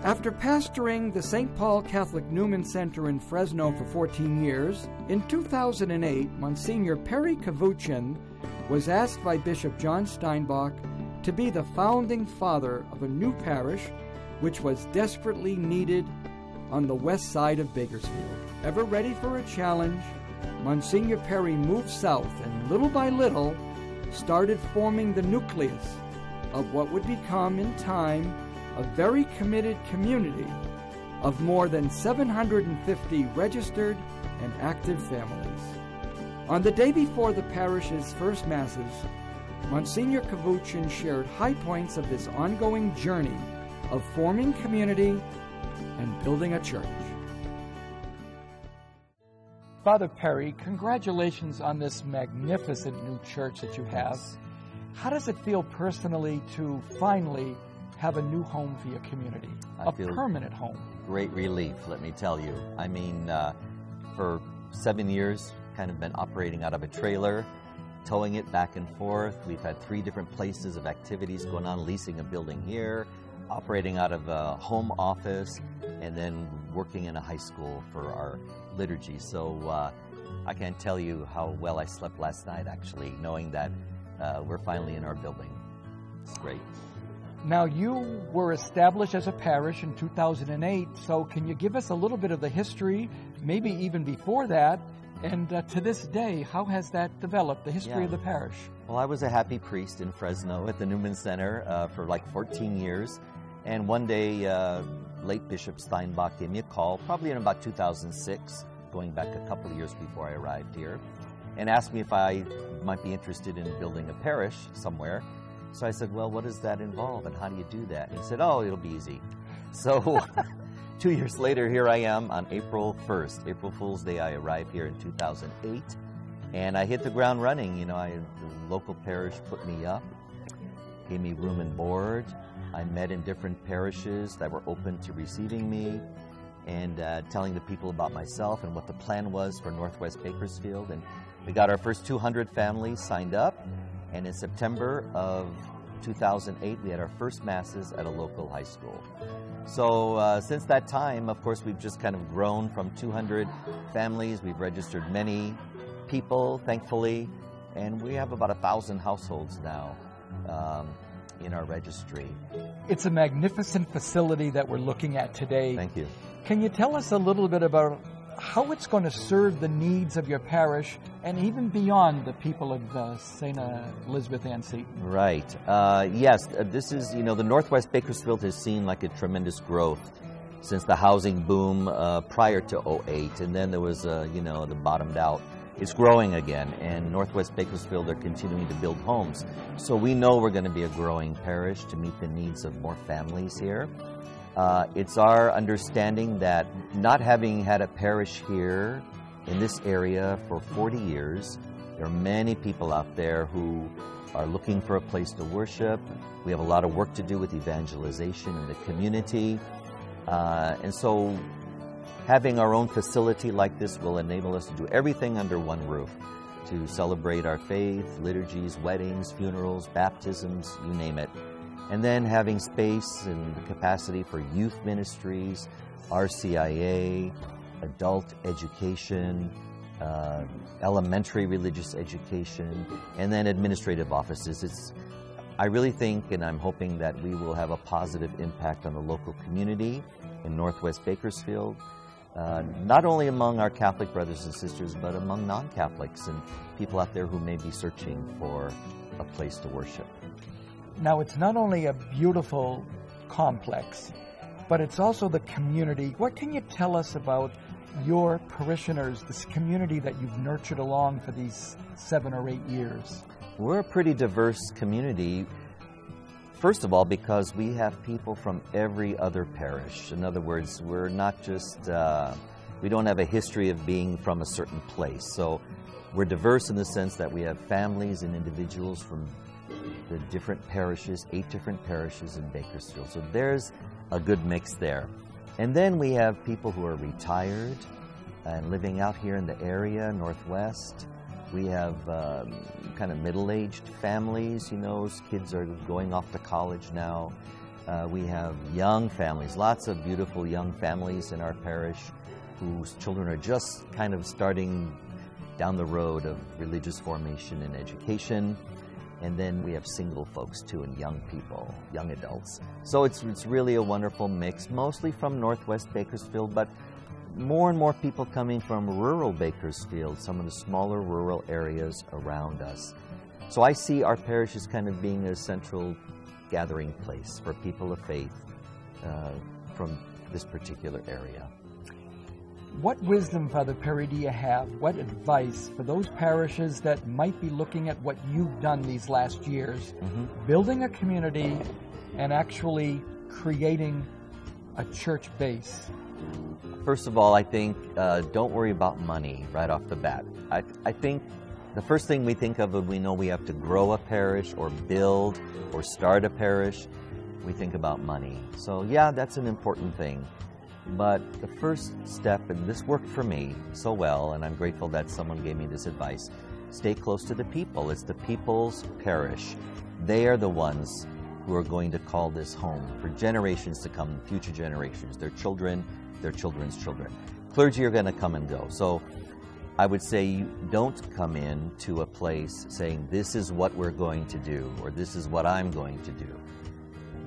After pastoring the St. Paul Catholic Newman Center in Fresno for 14 years, in 2008, Msgr. Perry Kavookjian was asked by Bishop John Steinbach to be the founding father of a new parish which was desperately needed on the west side of Bakersfield. Ever ready for a challenge, Msgr. Perry moved south and little by little started forming the nucleus of what would become in time a very committed community of more than 750 registered and active families. On the day before the parish's first Masses, Msgr. Kavookjian shared high points of this ongoing journey of forming community and building a church. Father Perry, congratulations on this magnificent new church that you have. How does it feel personally to finally have a new home for your community, a permanent home? Great relief, let me tell you. I mean, for 7 years, kind of been operating out of a trailer, towing it back and forth. We've had 3 different places of activities going on, leasing a building here, operating out of a home office, and then working in a high school for our liturgy. So I can't tell you how well I slept last night, actually, knowing that we're finally in our building. It's great. Now, you were established as a parish in 2008, so can you give us a little bit of the history, maybe even before that, and to this day, how has that developed, the history of the parish? Well, I was a happy priest in Fresno at the Newman Center for like 14 years, and one day, late Bishop Steinbach gave me a call, probably in about 2006, going back a couple of years before I arrived here, and asked me if I might be interested in building a parish somewhere. So I said, well, what does that involve, and how do you do that? And he said, oh, it'll be easy. So 2 years later, here I am on April 1st, April Fool's Day. I arrived here in 2008, and I hit the ground running. You know, the local parish put me up, gave me room and board. I met in different parishes that were open to receiving me and telling the people about myself and what the plan was for Northwest Bakersfield. And we got our first 200 families signed up. And in September of 2008, we had our first Masses at a local high school. So since that time, of course, we've just kind of grown from 200 families. We've registered many people, thankfully, and we have about 1,000 households now in our registry. It's a magnificent facility that we're looking at today. Thank you. Can you tell us a little bit about how it's going to serve the needs of your parish and even beyond the people of St. Elizabeth Ann Seton? Right. Yes, this is, you know, the Northwest Bakersfield has seen like a tremendous growth since the housing boom prior to 2008, and then there was, you know, the bottomed out. It's growing again, and Northwest Bakersfield are continuing to build homes. So we know we're going to be a growing parish to meet the needs of more families here. It's our understanding that not having had a parish here in this area for 40 years, there are many people out there who are looking for a place to worship. We have a lot of work to do with evangelization in the community. And so having our own facility like this will enable us to do everything under one roof, to celebrate our faith, liturgies, weddings, funerals, baptisms, you name it. And then having space and capacity for youth ministries, RCIA, adult education, elementary religious education, and then administrative offices. I really think, and I'm hoping, that we will have a positive impact on the local community in Northwest Bakersfield, not only among our Catholic brothers and sisters, but among non-Catholics and people out there who may be searching for a place to worship. Now, it's not only a beautiful complex, but it's also the community. What can you tell us about your parishioners, this community that you've nurtured along for these 7 or 8 years? We're a pretty diverse community, first of all, because we have people from every other parish. In other words, we're not just, we don't have a history of being from a certain place. So we're diverse in the sense that we have families and individuals from the different parishes, 8 different parishes in Bakersfield. So there's a good mix there. And then we have people who are retired and living out here in the area, Northwest. We have kind of middle-aged families, you know, kids are going off to college now. We have young families, lots of beautiful young families in our parish whose children are just kind of starting down the road of religious formation and education. And then we have single folks too, and young people, young adults. So it's really a wonderful mix, mostly from Northwest Bakersfield, but more and more people coming from rural Bakersfield, some of the smaller rural areas around us. So I see our parish as kind of being a central gathering place for people of faith from this particular area. What wisdom, Father Perry, do you have? What advice for those parishes that might be looking at what you've done these last years, building a community and actually creating a church base? First of all, I think don't worry about money right off the bat. I think the first thing we think of when we know we have to grow a parish or build or start a parish, we think about money. So yeah, that's an important thing. But the first step, and this worked for me so well, and I'm grateful that someone gave me this advice, stay close to the people. It's the people's parish. They are the ones who are going to call this home for generations to come, future generations, their children, their children's children. Clergy are going to come and go. So I would say you don't come in to a place saying, this is what we're going to do, or this is what I'm going to do.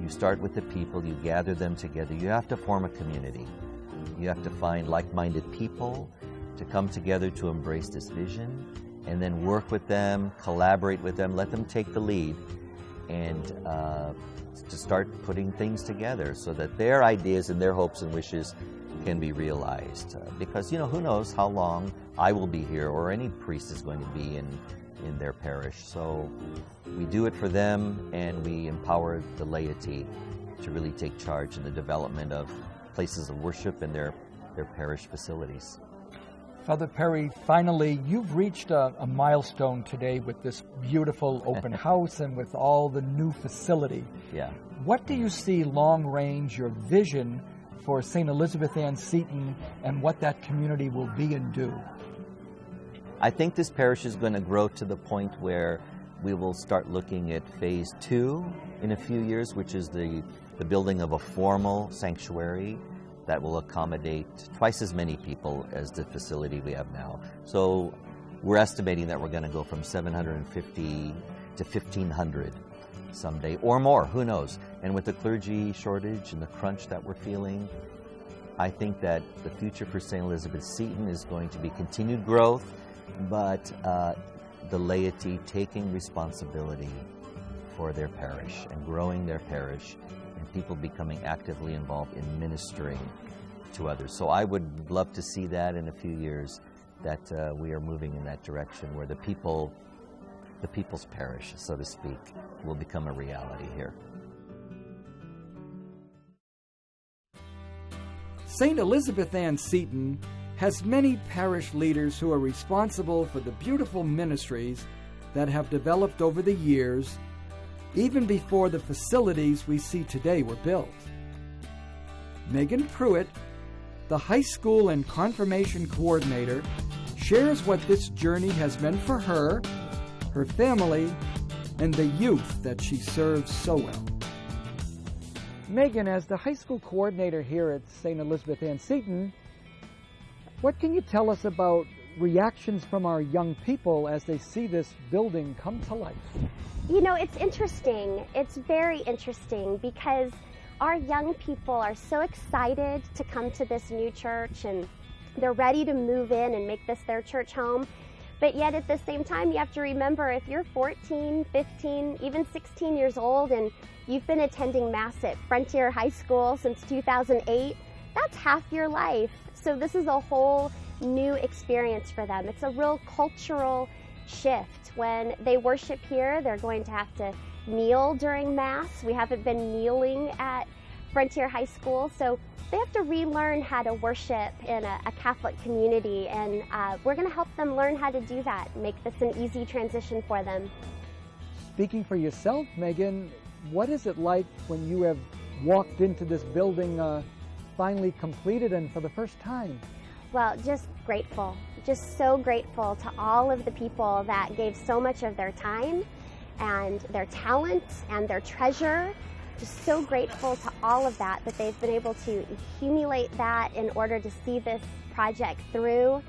You start with the people, you gather them together. You have to form a community. You have to find like-minded people to come together to embrace this vision, and then work with them, collaborate with them, let them take the lead, and to start putting things together so that their ideas and their hopes and wishes can be realized. Because, who knows how long I will be here or any priest is going to be in their parish. So we do it for them, and we empower the laity to really take charge in the development of places of worship and their parish facilities. Father Perry, finally, you've reached a milestone today with this beautiful open house and with all the new facility. Yeah. What do you see long range, your vision for St. Elizabeth Ann Seton, and what that community will be and do? I think this parish is going to grow to the point where we will start looking at phase 2 in a few years, which is the building of a formal sanctuary that will accommodate twice as many people as the facility we have now. So we're estimating that we're going to go from 750 to 1,500 someday, or more, who knows. And with the clergy shortage and the crunch that we're feeling, I think that the future for St. Elizabeth Seton is going to be continued growth, but the laity taking responsibility for their parish and growing their parish, and people becoming actively involved in ministering to others. So I would love to see that in a few years, that we are moving in that direction where the people's parish, so to speak, will become a reality here. St. Elizabeth Ann Seton has many parish leaders who are responsible for the beautiful ministries that have developed over the years, even before the facilities we see today were built. Megan Pruett, the high school and confirmation coordinator, shares what this journey has meant for her, her family, and the youth that she serves so well. Megan, as the high school coordinator here at St. Elizabeth Ann Seton, what can you tell us about reactions from our young people as they see this building come to life? It's interesting. It's very interesting because our young people are so excited to come to this new church, and they're ready to move in and make this their church home. But yet at the same time, you have to remember, if you're 14, 15, even 16 years old and you've been attending Mass at Frontier High School since 2008, that's half your life. So this is a whole new experience for them. It's a real cultural shift. When they worship here, they're going to have to kneel during Mass. We haven't been kneeling at Frontier High School, so they have to relearn how to worship in a Catholic community, and we're going to help them learn how to do that, make this an easy transition for them. Speaking for yourself, Megan, what is it like when you have walked into this building finally completed and for the first time? Well, just grateful, just so grateful to all of the people that gave so much of their time and their talent and their treasure just so grateful to all of that they've been able to accumulate that in order to see this project through.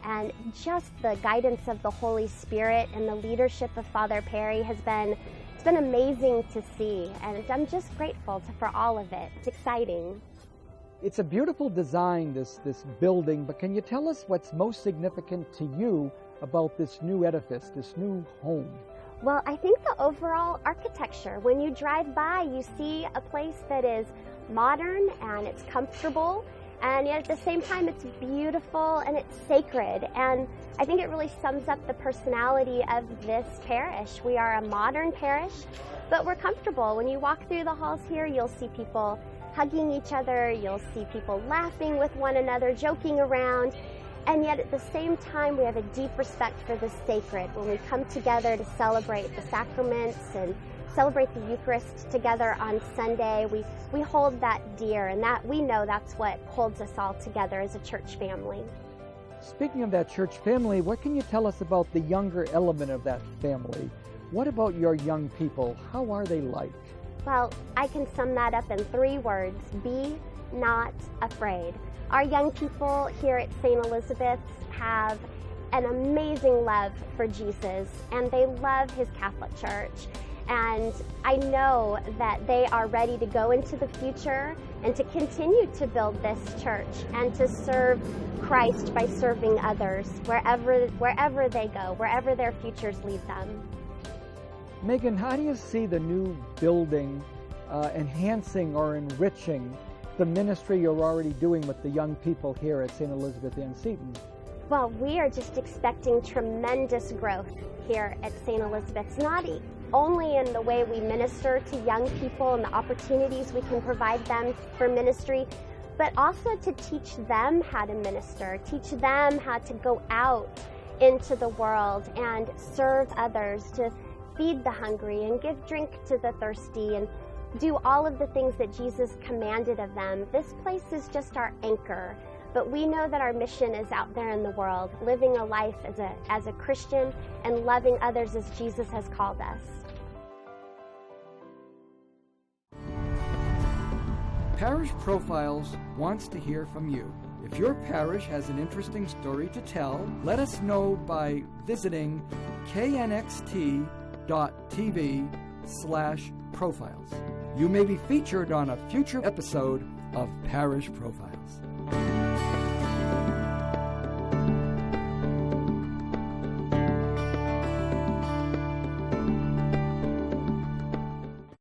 And just the guidance of the Holy Spirit and the leadership of Father Perry it's been amazing to see, and I'm just grateful for all of it. It's exciting. It's a beautiful design, this building, but can you tell us what's most significant to you about this new edifice, this new home? Well, I think the overall architecture, when you drive by, you see a place that is modern and it's comfortable, and yet at the same time it's beautiful and it's sacred. And I think it really sums up the personality of this parish. We are a modern parish, but we're comfortable. When you walk through the halls here, you'll see people hugging each other, you'll see people laughing with one another, joking around, and yet at the same time we have a deep respect for the sacred. When we come together to celebrate the sacraments and celebrate the Eucharist together on Sunday, we hold that dear, and that we know that's what holds us all together as a church family. Speaking of that church family, what can you tell us about the younger element of that family? What about your young people? How are they like? Well, I can sum that up in 3 words: be not afraid. Our young people here at St. Elizabeth's have an amazing love for Jesus, and they love his Catholic Church. And I know that they are ready to go into the future and to continue to build this church and to serve Christ by serving others wherever they go, wherever their futures lead them. Megan, how do you see the new building enhancing or enriching the ministry you're already doing with the young people here at St. Elizabeth Ann Seton? Well, we are just expecting tremendous growth here at St. Elizabeth's, not only in the way we minister to young people and the opportunities we can provide them for ministry, but also to teach them how to minister, teach them how to go out into the world and serve others, to feed the hungry and give drink to the thirsty and do all of the things that Jesus commanded of them. This place is just our anchor, but we know that our mission is out there in the world, living a life as a Christian and loving others as Jesus has called us. Parish Profiles wants to hear from you. If your parish has an interesting story to tell, let us know by visiting knxt.tv/profiles. You may be featured on a future episode of Parish Profiles.